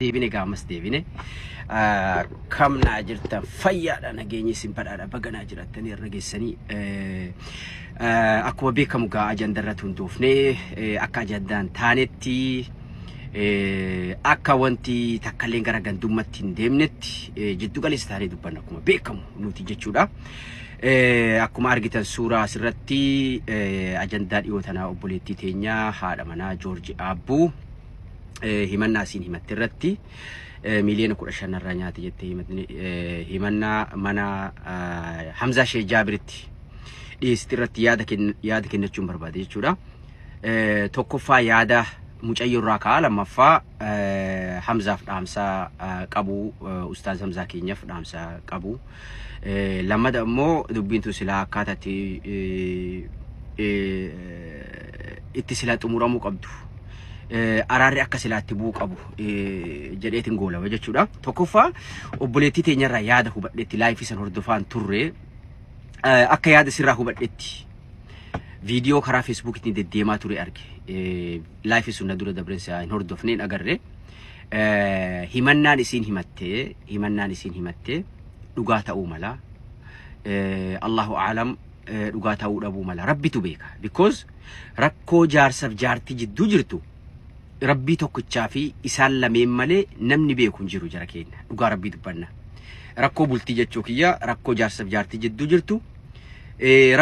Deebine gaamas deebine kamnaa jirtan fayyaadha nageenyi isin badhaadha baganaa jirattanii irra geessanii akkuma beekamu gaa ajandarra hundoofnee akka ajandaan taanetti akka wanti takkaleen gara gandummatti hin deemnetti jiddu galeessa taanee dubbanna akkuma beekamu nuti jechuudha. Akkuma argitan suuraa asirratti ajandaa dhiyoo tanaa obboleettii teenyaa haadha manaa Joorji Aabbuu himannaa isin himatte irratti miliyoona 15 irraa nyaate jettee himannaa mana Hamza Sheikh Jaabiritti dhiyeessite irratti yaada kennachuun barbaade jechuudha. Tokkoffaa yaada mucayyoo irraa ka'a, lammaffaa Hamzaaf dhaamsaa qabu, ustaaz Hamzaa keenyaaf dhaamsaa qabu, lammata immoo dubbiin tun silaa akkaataatti itti silaa xumuramuu qabdu. Araarri akka silaatti buu qabu jedheetiin goolaba jechuudha. Tokkoffaa obboleettii teenyarraa yaada hubadheetti laayifii san hordofaan turre akka yaada sirraa hubadheetti viidiyoo karaa feesbuukiitiin deddeemaa ture arge. Laayifii sun na dura dabarsa hin hordofneen agarre. Himannaan isiin himatte dhugaa ta'uu mala. Allahu a'lam dhugaa ta'uu dhabuu mala. Rabbitu beeka. Because rakkoo jaarsaaf jaartii jidduu jirtu Rabbii tokkichaa fi isaan lameen malee namni beeku hin jiru jara keenya. Dhugaa Rabbii dubbanna. Rakkoo bultii jechuu kiyya rakkoo jaarsaaf jaartii jidduu jirtu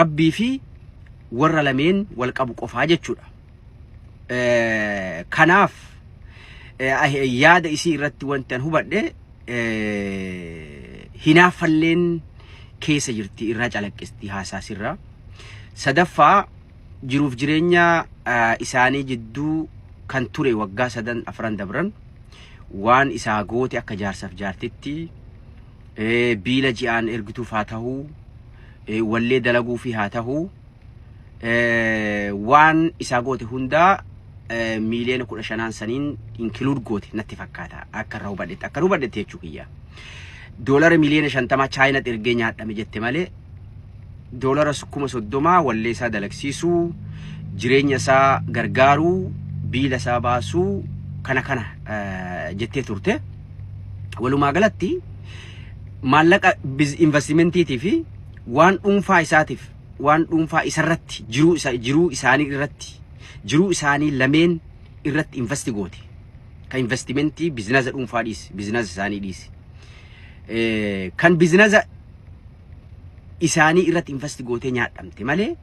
Rabbii fi warra lameen wal qabu qofaa jechuudha. Kanaaf yaada isii irratti wanti an hubadhe hinaafalleen keessa jirti irraa calaqqisti haasaasirraa. Sadaffaa jiruuf jireenya isaanii jidduu kan ture waggaa 3-4 dabran waan isaa goote akka jaarsaaf jaartitti biila ji'aan ergituuf haa ta'uu wallee dalaguuf haa ta'uu waan isaa goote hundaa miliyoona 15 saniin include goote natti fakkaata akka hubadhetti jechuu kiyya. Doolara miliyoona 50 Chaayinaa ergee nyaadhame jette malee doolara 30,000 wallee isaa dalagsiisuu jireenya isaa gargaaruu biila isaa baasuu kana jettee turte. Walumaa galatti maallaqa investimentiitii fi waan dhuunfaa isaatiif waan dhuunfaa isarratti jiruu isaanii irratti jiruu isaanii lameen irratti investi goote. Kan investimentii bizinasa dhuunfaa dhiisi, bizinasa isaanii dhiisi. Kan bizinasa isaanii irratti investi gootee nyaadhamte malee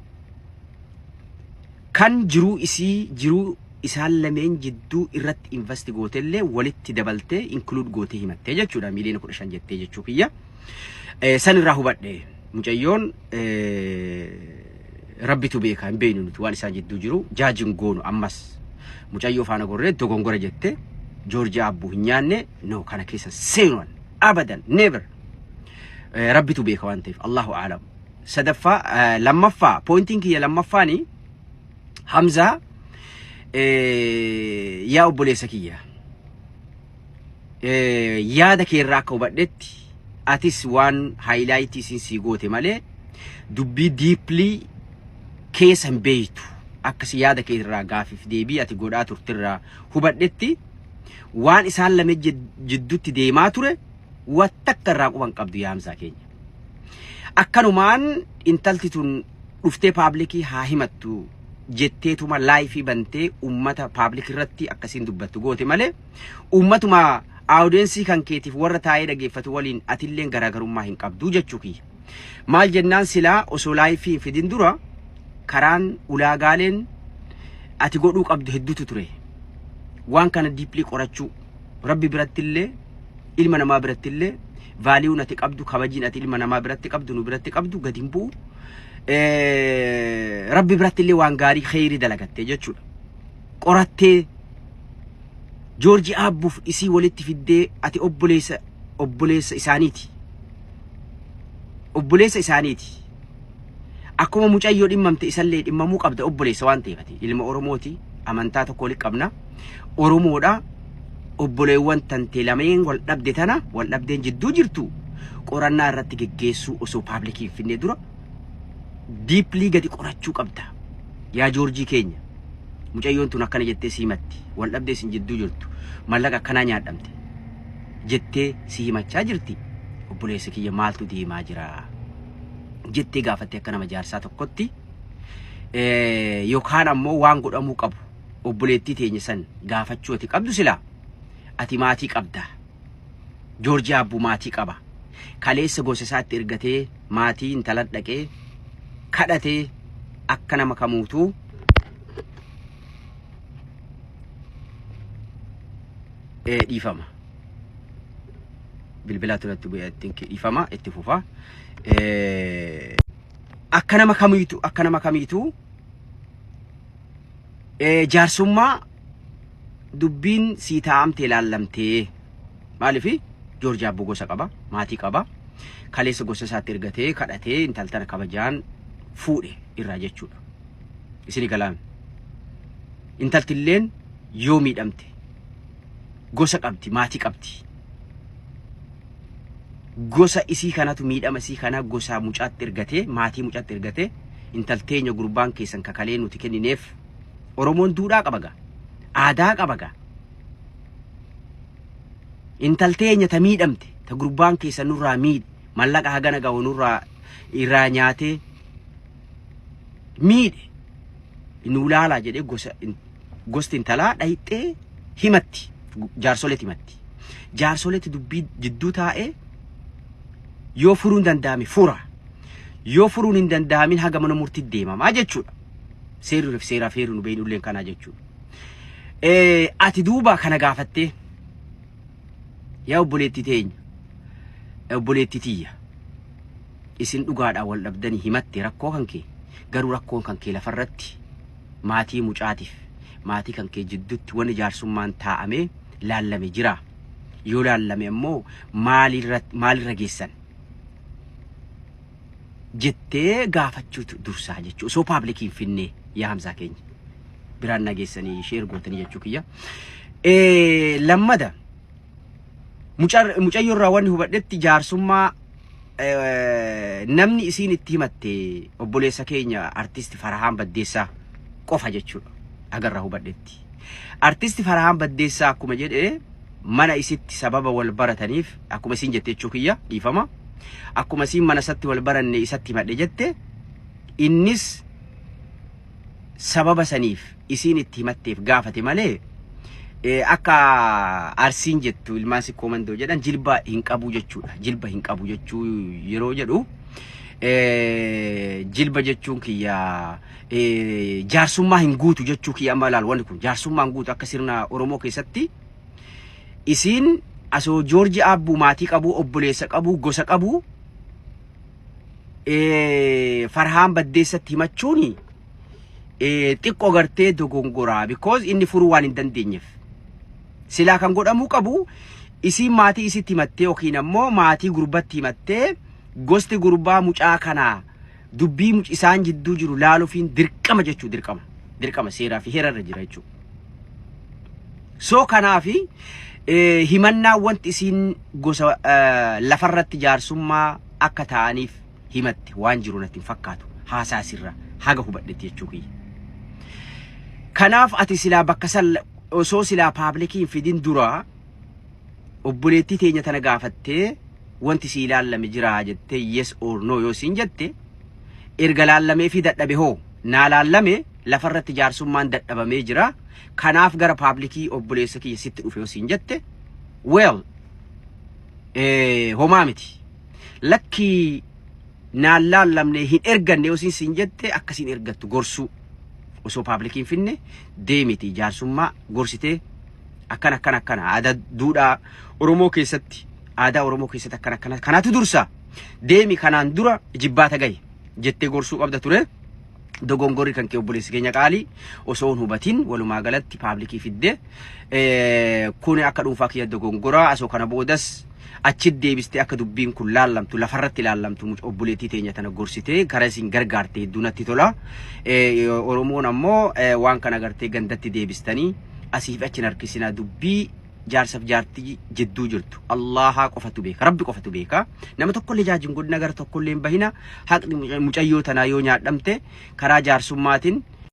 kan jiruu isaan lameen jidduu irratti investi gootellee walitti dabaltee include gootee himattee jechuudha. Miliyoona 15 jettee jechuu kiyya. San irraa hubadhe mucayyoon Rabbitu beeka hin beeknu nuti waan isaan jidduu jiru jaajin goonu ammas mucayyoo faana gorree dogongora jette Joorji Aabbuu hin nyaanne no kana keessa seenuun abadan never Rabbitu beeka waan ta'eef Allahu a'lam. Sadaffaa lammaffaa pointiin kiyya lammaffaani Hamzaa yaa obboleessa kiyya yaada kee irraa akka hubadhetti atis waan haayilaayitii isin sii goote malee dubbii diiplii keessa hin beeytu akkas yaada kee irraa gaafiif deebii ati godhaa turtirraa hubadhetti waan isaan lame jidduutti deemaa ture wattakka irraa quban qabdu yaa Hamzaa keenya. Akkanumaan intalti tun dhuftee paablikii haa himattu jetteetuma laayifii bantee ummata paablik irratti akkasiin dubbattu goote malee ummatuma audiensii kan keetiif warra taa'ee dhageeffatu waliin atilleen garaagarummaa hin qabdu jechuu kiyya. Maal jennaan silaa osoo laayifii fidin dura karaan ulaagaaleen ati godhuu qabdu hedduutu ture. Waan kana diiplii qorachuu Rabbi birattillee ilma namaa birattillee vaaliyuun ati qabdu kabajiin ati ilma namaa biratti qabdu nu biratti qabdu gadi hin bu'u. Rabbi birattillee waan gaarii khayrii dalagattee jechuudha. Qorattee Joorji Aabbuuf isii walitti fiddee ati obboleessa isaaniiti. Obboleessa isaaniiti. Akkuma mucayyoo dhimmamte isallee dhimmamuu qabda obboleessa waan ta'eef ilma Oromooti amantaa tokko walitti qabna. Oromoodha obboleewwan tantee lameen wal dhabde tana wal dhabdeen jidduu jirtu qorannaa irratti geggeessuu osoo paablikii finnee dura deeply gadi qorachuu qabda yaa Joorji keenya. mucayyoon tun akkana jettee siimatti wal dhabdee sin jidduu jirtu mallaqa akkanaa nyaadhamte jettee si himachaa jirti. Obboleessa kiyya maaltu deemaa jira jettee gaafattee akka nama jaarsaa tokkotti yookaan ammoo waan godhamuu qabu obboleettii teenya san gaafachuu ati qabdu sila ati maatii qabda. Joorji Abbuu maatii qaba. Kaleessa gosa isaatti ergatee maatii intala dhaqee kadhatee akka nama kamuutu dhiifama. Bilbilaa turatti bu'ee dhiifama itti fufa. Akka nama kamiitu jaarsummaa dubbiin sii taa'amtee ilaallamtee maaliifi Joorji Abbuu gosa qaba, maatii qaba. Kaleessa gosa isaatti ergatee kadhatee intaltana kabajaan fuudhe irraa jechuudha. Isini galaami. Intaltilleen yoo miidhamte gosa qabdi, maatii qabdi. Gosa isii kanatu miidhama isii kana gosa mucaatti ergatee, maatii mucaatti ergatee intalteenya gurbaan keessan kakalee nuti kennineef Oromoon duudhaa qabaga. Aadaa qabaga. Intalteenya ta miidhamte ta gurbaan keessan nurraa miidhe mallaqa hagana gahu nurraa irraa nyaatee miidhe nu laalaa jedhee gosti intalaa dhayixee himatti. Jaarsoletti himatti. Jaarsoletti dubbii jidduu taa'ee yoo furuun danda'ame fura. Yoo furuun hin danda'amin haga mana murtiitti deemamaa jechuudha. Seera feeru nu beeynu kanaa jechuudha. Ati duuba kana gaafattee yaa obboleettii teenya, obboleettii tiyya, isin dhugaadhaan wal dhabdanii himatte rakkoo kan kee, garuu rakkoon kan kee lafarratti maatii mucaatiif maatii kan kee jidduutti wanni jaarsummaan taa'amee laallame jira. Yoo laallame ammoo maalirra geessan jettee gaafachuutu dursaa jechuudha. Osoo paablikiin finnee yaa Hamzaa keenya biraan nageessanii sheer gootanii jechuu kiyya. Lammada mucayyoo irraa wanni hubadhetti jaarsummaa namni isiin itti himatte obboleessa keenya artisti Farahaan Baddeessaa qofa jechuudha. Agarraa hubadhetti. Artisti Farahaan Baddeessaa akkuma jedhee mana isitti sababa wal barataniif akkuma isiin jette jechuu kiyya dhiifama. Akkuma isiin mana isatti wal baranne isatti himadhe jette innis sababa saniif isiin itti himatteef gaafate malee akka arsiin jettu ilmaan sikkoo mandoo jedhan jilba hin qabu jechuudha. Jilba hin qabu jechuu yeroo jedhu jilba jechuun kiyya jaarsummaa hin guutu jechuu kiyya amma ilaal wanni kun jaarsummaa hin guutu akka sirna Oromoo keessatti isiin asoo Joorji Abbuu maatii qabu, obboleessa qabu, gosa qabu Farahaan Baddeessatti himachuuni xiqqoo gartee dogongoraa because inni furuu waan hin dandeenyeef. Silaa kan godhamuu qabu isiin maatii isitti himattee yookiin ammoo maatii gurbatti himattee gosti gurbaa mucaa kanaa dubbii isaan jidduu jiru laaluufiin dirqama jechuu dirqama seeraa fi heerarra jira jechuudha. So kanaafi himannaa wanti isiin gosa lafarratti jaarsummaa akka ta'aniif himatte waan jiru natti hin fakkaatu haasaa sirra haga hubadhetti jechuu kiyya. Kanaaf ati silaa bakka san osoo silaa paablikiin fidin dura obboleettii teenya tana gaafattee wanti si ilaallame jira jettee yes or no yoo siin jette erga laallamee fi dadhabe hoo naa laallame lafarratti jaarsummaan dadhabamee jira. Kanaaf gara paabliki obboleessa kiyya sitti dhufe yoo siin jette well homaa miti. Lakkii naan laallamne hin erganne yoo siin jette akkasiin ergattu gorsuu osoo paablikiin finne deemiti jaarsummaa gorsitee akkana aadaa duudhaa Oromoo keessatti akkana kanaatu dursa deemi kanaan dura jibbaata gahe jettee gorsuu qabda ture. Dogongorri kan kee obboleessi keenya qaalii osoo hin hubatin walumaa galatti paablikii fidde kun akka dhuunfaa kiyya dogongora asoo kana boodas achi deebiste akka dubbiin kun laallamtu lafarratti laallamtu obboleettii teenya tana gorsitee karaa isin gargaarte hedduu natti tola. Oromoon ammoo waan kana gartee gandatti deebistanii asiif achi harkisina dubbii jaarsaf jaartii jidduu jirtu Allaha qofatu beeka, Rabbi qofatu beeka. Nama tokkollee jaajin godina gara tokkollee hin bahina. Haqni mucayyoo tanaa yoo nyaadhamte karaa jaarsummaatiin